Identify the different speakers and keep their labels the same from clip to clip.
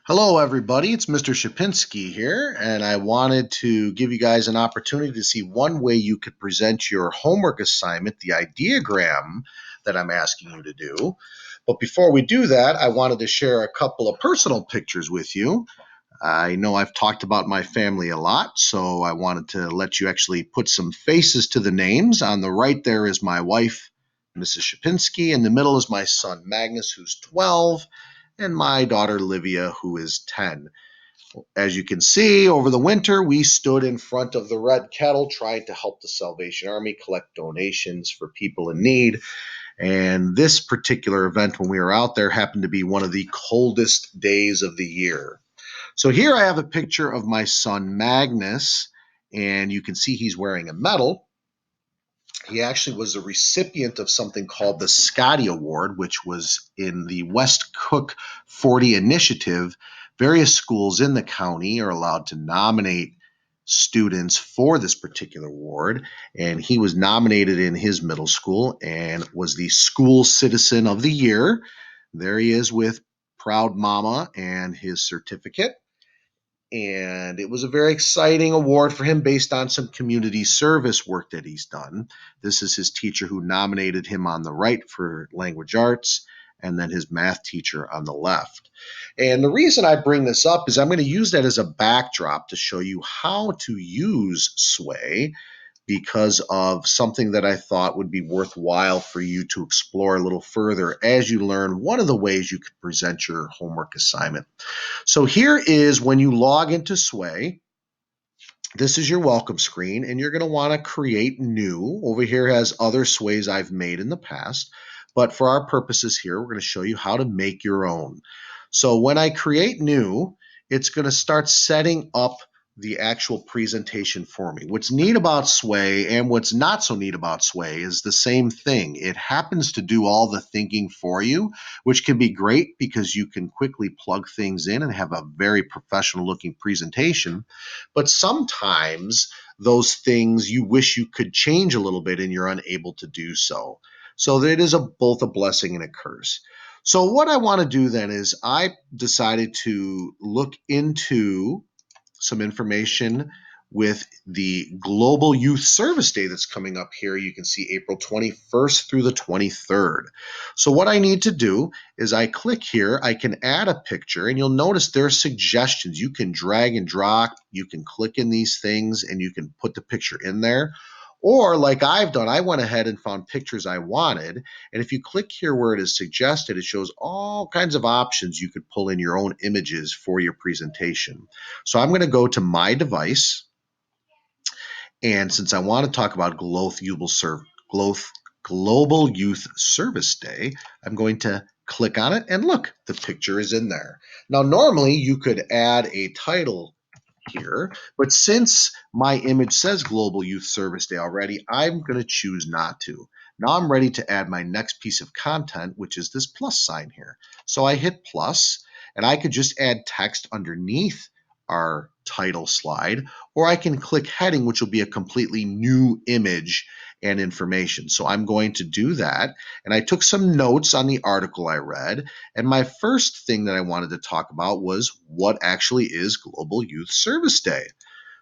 Speaker 1: Hello, everybody. It's Mr. Shapinski here, and I wanted to give you guys an opportunity to see one way you could present your homework assignment, the ideogram that I'm asking you to do. But before we do that, I wanted to share a couple of personal pictures with you. I know I've talked about my family a lot, so I wanted to let you actually put some faces to the names. On the right there is my wife, Mrs. Shapinski. In the middle is my son, Magnus, who's 12, and my daughter, Livia, who is 10. As you can see, over the winter, we stood in front of the Red Kettle trying to help the Salvation Army collect donations for people in need. And this particular event, when we were out there, happened to be one of the coldest days of the year. So here I have a picture of my son Magnus, and you can see he's wearing a medal. He actually was a recipient of something called the Scotty Award, which was in the West Cook 40 initiative. Various schools in the county are allowed to nominate students for this particular award, and he was nominated in his middle school and was the School Citizen of the Year. There he is with Proud Mama and his certificate. And it was a very exciting award for him based on some community service work that he's done. This is his teacher who nominated him on the right for language arts, and then his math teacher on the left. And the reason I bring this up is I'm going to use that as a backdrop to show you how to use Sway because of something that I thought would be worthwhile for you to explore a little further as you learn one of the ways you could present your homework assignment. So here is when you log into Sway. This is your welcome screen, and you're going to want to create new. Over here has other Sways I've made in the past, but for our purposes here, we're going to show you how to make your own. So when I create new, it's going to start setting up the actual presentation for me. What's neat about Sway and what's not so neat about Sway is the same thing. It happens to do all the thinking for you, which can be great because you can quickly plug things in and have a very professional looking presentation. But sometimes those things you wish you could change a little bit and you're unable to do so. So it is both a blessing and a curse. So what I want to do then is I decided to look into some information with the Global Youth Service Day that's coming up here. You can see April 21st through the 23rd. So what I need to do is I click here, I can add a picture, and you'll notice there are suggestions. You can drag and drop, you can click in these things, and you can put the picture in there. Or like I've done, I went ahead and found pictures I wanted. And if you click here where it is suggested, it shows all kinds of options you could pull in your own images for your presentation. So I'm going to go to my device. And since I want to talk about Global Youth Service Day, I'm going to click on it. And look, the picture is in there. Now, normally you could add a title here, but since my image says Global Youth Service Day already, I'm going to choose not to. Now I'm ready to add my next piece of content, which is this plus sign here. So I hit plus, and I could just add text underneath our title slide, or I can click heading, which will be a completely new image and information. So I'm going to do that. And I took some notes on the article I read. And my first thing that I wanted to talk about was what actually is Global Youth Service Day.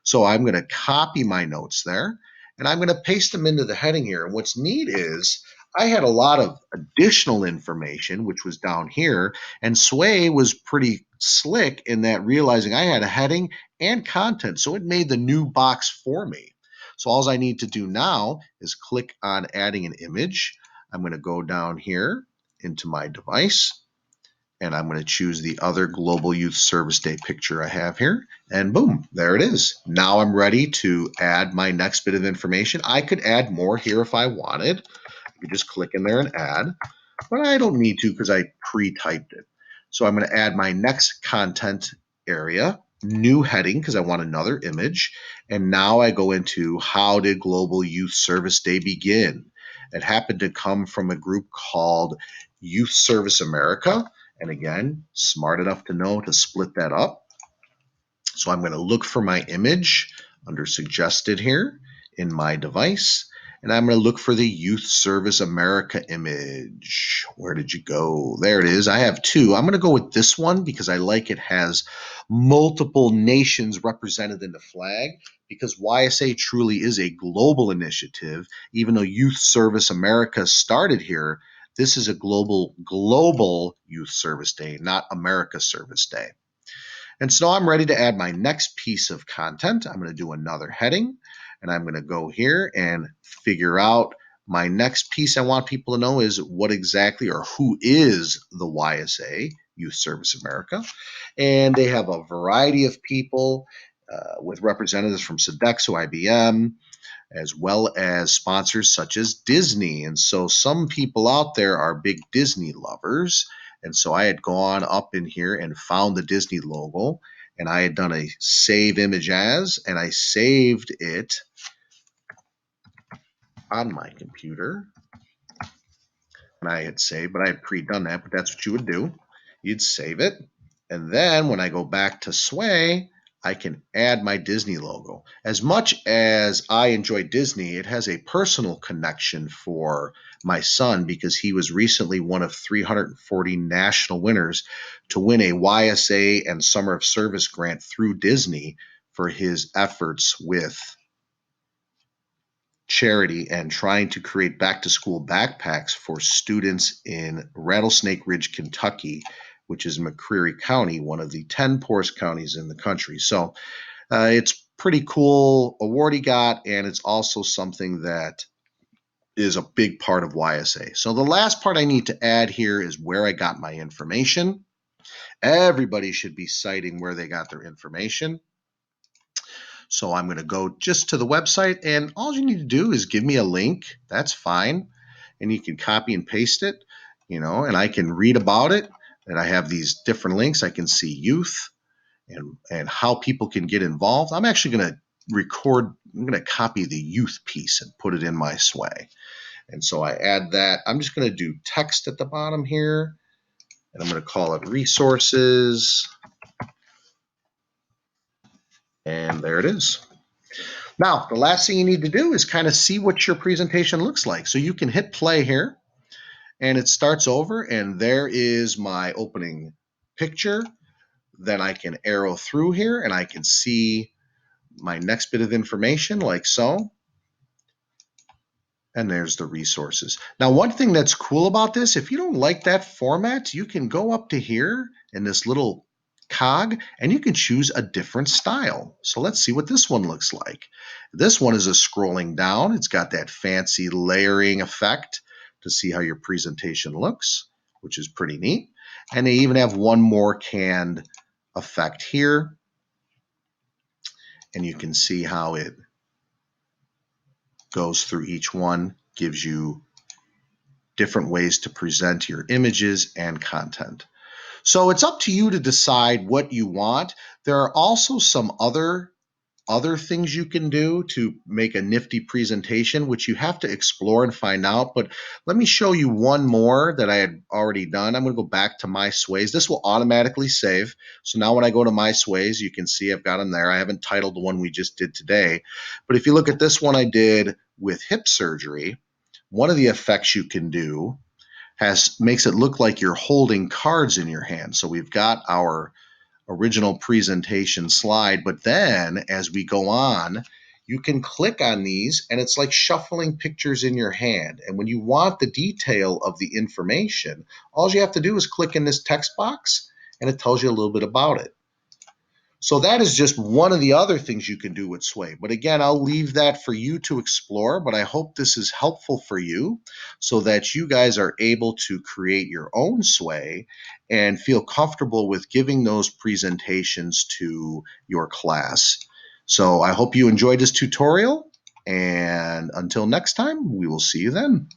Speaker 1: So I'm going to copy my notes there, and I'm going to paste them into the heading here. And what's neat is I had a lot of additional information, which was down here, and Sway was pretty slick in that realizing I had a heading and content. So it made the new box for me. So all I need to do now is click on adding an image. I'm going to go down here into my device, and I'm going to choose the other Global Youth Service Day picture I have here, and boom, there it is. Now I'm ready to add my next bit of information. I could add more here if I wanted. I could just click in there and add, but I don't need to because I pre-typed it. So I'm going to add my next content area, new heading, because I want another image. And now I go into how did Global Youth Service Day begin? It happened to come from a group called Youth Service America. And again, smart enough to know to split that up. So I'm going to look for my image under suggested here in my device. and I'm going to look for the Youth Service America image. Where did you go? There it is. I have two. I'm going to go with this one because I like it has multiple nations represented in the flag, because YSA truly is a global initiative. Even though Youth Service America started here, this is a global Youth Service Day, not America Service Day. And so I'm ready to add my next piece of content. I'm going to do another heading, and I'm going to go here and figure out my next piece. I want people to know is what exactly or who is the YSA, Youth Service America. And they have a variety of people with representatives from Sodexo, IBM, as well as sponsors such as Disney. And so some people out there are big Disney lovers. And so I had gone up in here and found the Disney logo, and I had done a save image as, and I saved it on my computer. And I had saved, but I had pre-done that, but that's what you would do. You'd save it. And then when I go back to Sway, I can add my Disney logo. As much as I enjoy Disney, it has a personal connection for my son because he was recently one of 340 national winners to win a YSA and Summer of Service grant through Disney for his efforts with charity and trying to create back to school backpacks for students in Rattlesnake Ridge, Kentucky, which is McCreary County, one of the 10 poorest counties in the country. So it's pretty cool award he got, and it's also something that is a big part of YSA. So the last part I need to add here is where I got my information. Everybody should be citing where they got their information. So I'm going to go just to the website, and all you need to do is give me a link. That's fine. And you can copy and paste it, and I can read about it. And I have these different links. I can see youth and how people can get involved. I'm actually going to I'm going to copy the youth piece and put it in my Sway. And so I add that. I'm just going to do text at the bottom here, and I'm going to call it resources. And there it is. Now, the last thing you need to do is kind of see what your presentation looks like. So you can hit play here, and it starts over, and there is my opening picture. Then I can arrow through here, and I can see my next bit of information like so. And there's the resources. Now, one thing that's cool about this, if you don't like that format, you can go up to here in this little cog and you can choose a different style. So let's see what this one looks like. This one is a scrolling down. It's got that fancy layering effect to see how your presentation looks, which is pretty neat. And they even have one more canned effect here. And you can see how it goes through each one, gives you different ways to present your images and content. So it's up to you to decide what you want. There are also some other things you can do to make a nifty presentation, which you have to explore and find out. But let me show you one more that I had already done. I'm going to go back to my Sways. This will automatically save. So now when I go to my Sways, you can see I've got them there. I haven't titled the one we just did today. But if you look at this one I did with hip surgery, one of the effects you can do makes it look like you're holding cards in your hand. So we've got our original presentation slide, but then as we go on, you can click on these and it's like shuffling pictures in your hand. And when you want the detail of the information, all you have to do is click in this text box and it tells you a little bit about it. So that is just one of the other things you can do with Sway. But again, I'll leave that for you to explore, but I hope this is helpful for you so that you guys are able to create your own Sway and feel comfortable with giving those presentations to your class. So I hope you enjoyed this tutorial, and until next time, we will see you then.